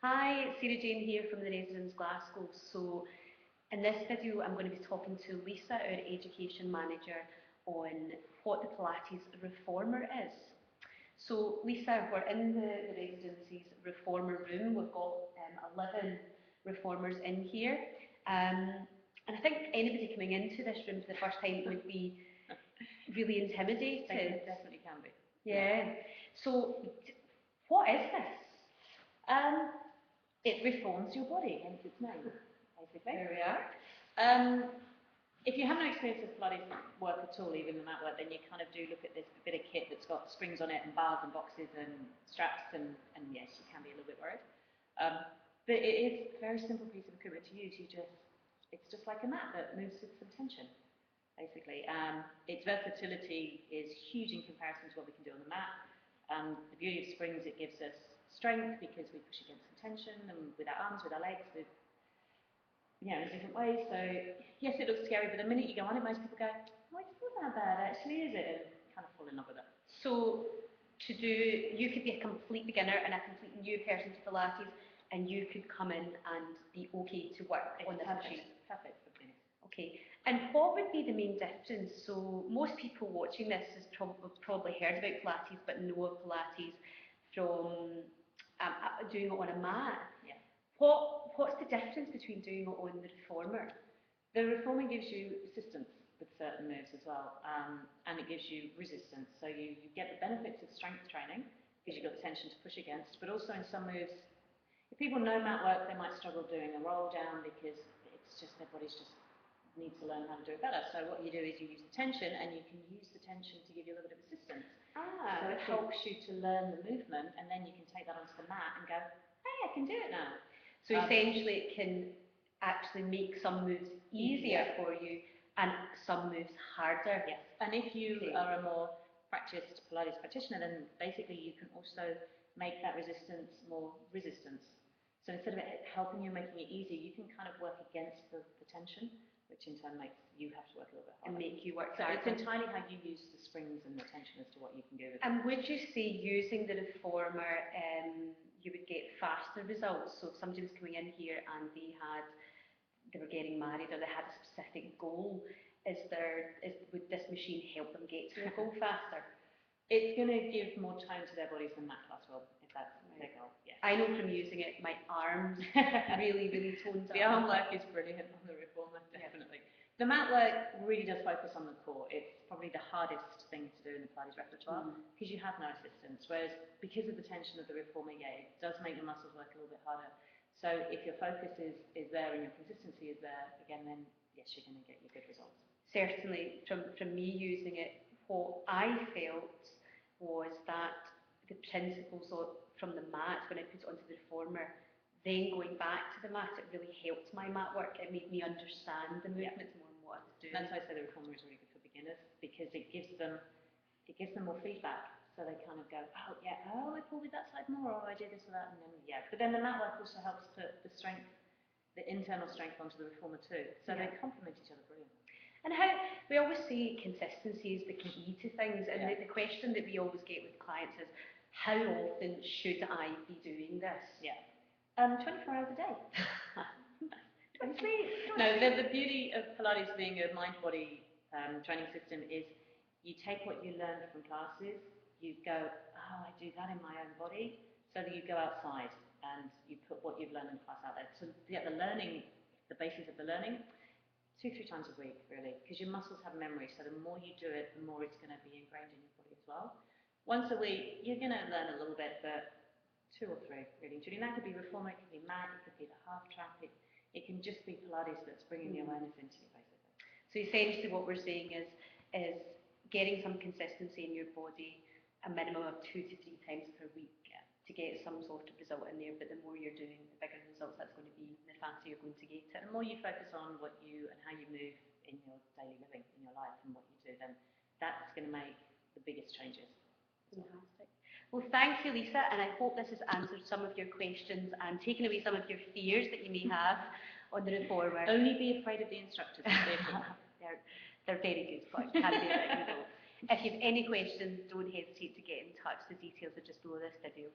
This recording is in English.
Hi, it's Sarah Jane here from the Residence Glasgow. So in this video I'm going to be talking to Lisa, our Education Manager, on what the Pilates Reformer is. So Lisa, we're in the Residence's Reformer room. We've got 11 Reformers in here. And I think anybody coming into this room for the first time would be really intimidated. It definitely can be. Yeah. So what is this? It reforms your body, hence its name, basically. There we are. If you have no experience of Pilates work at all, even the mat work, then you kind of do look at this bit of kit that's got springs on it and bars and boxes and straps, and yes, you can be a little bit worried. But it is a very simple piece of equipment to use. It's just like a mat that moves with some tension, basically. Its versatility is huge in comparison to what we can do on the mat. The beauty of springs, it gives us strength because we push against some tension, and with our arms, with our legs, with in different ways. So yes, it looks scary, but the minute you go on it, most people go, "Oh, it's not that bad, actually, is it?" And kind of fall in love with it. So you could be a complete beginner and a complete new person to Pilates, and you could come in and be okay to work on this machine. Perfect for beginners. Okay. And what would be the main difference? So most people watching this has probably heard about Pilates, but know of Pilates from doing it on a mat. Yeah. What's the difference between doing it on the Reformer? The Reformer gives you assistance with certain moves as well, and it gives you resistance. So you get the benefits of strength training because you've got the tension to push against, but also in some moves, if people know mat work, they might struggle doing a roll down because it's just their body's just needs to learn how to do it better. So what you do is you use the tension, and you can use the tension to give you a little bit of assistance. So it helps you to learn the movement, and then you can take that onto the mat and go, "Hey, I can do it now." So essentially it can actually make some moves easier for you and some moves harder. Yes. And if you are a more practiced Pilates practitioner, then basically you can also make that resistance more resistance. So instead of it helping you, making it easier, you can kind of work against the tension, which in turn makes you have to work a little bit harder. And make you work so harder. It's entirely how you use the springs and the tension as to what you can do with it. And would you say using the Reformer, you would get faster results? So if somebody was coming in here and they were getting married or they had a specific goal, would this machine help them get to their goal faster? It's going to give more tone to their bodies than mat class will, if that's their goal. Yes. I know from using it, my arms really toned up. The arm work is brilliant on the Reformer, definitely. Yeah. The mat work really does focus on the core. It's probably the hardest thing to do in the Pilates repertoire because you have no assistance. Whereas because of the tension of the Reformer, it does make the muscles work a little bit harder. So if your focus is there and your consistency is there, again, then yes, you're going to get your good results. Certainly, from me using it, what I felt was that the principles from the mat, when I put it onto the Reformer, then going back to the mat, it really helped my mat work. It made me understand the movements more and what I was doing. That's why I say the Reformer is really good for beginners, because it gives them more feedback. So they kind of go, I pull with that side more, or I do this or that, and then But then the mat work also helps put the strength, the internal strength onto the Reformer too. So they complement each other brilliantly. And we always say consistency is the key to things, and the question that we always get with clients is, how often should I be doing this? 24 hours a day. No, the beauty of Pilates being a mind-body training system is you take what you learn from classes, you go, I do that in my own body, so that you go outside and you put what you've learned in class out there. So get the learning, the basis of the learning, 2-3 times a week, really, because your muscles have memory, so the more you do it, the more it's going to be ingrained in your body as well. Once a week, you're going to learn a little bit, but 2 or 3, really. And that could be Reformer, it could be mat, it could be the half track, it can just be Pilates that's bringing the awareness into you, basically. So essentially what we're saying is getting some consistency in your body, a minimum of 2 to 3 times per week to get some sort of result in there, but the more you're doing, the bigger the results that's going to be, the faster you're going to get it. The more you focus on what you and how you move in your daily living, in your life and what you do, then that's going to make the biggest changes. Fantastic. Well, thank you, Lisa, and I hope this has answered some of your questions and taken away some of your fears that you may have on the Reformer. Only be afraid of the instructors. They're very good, but can be letting you go. If you have any questions, don't hesitate to get in touch. The details are just below this video.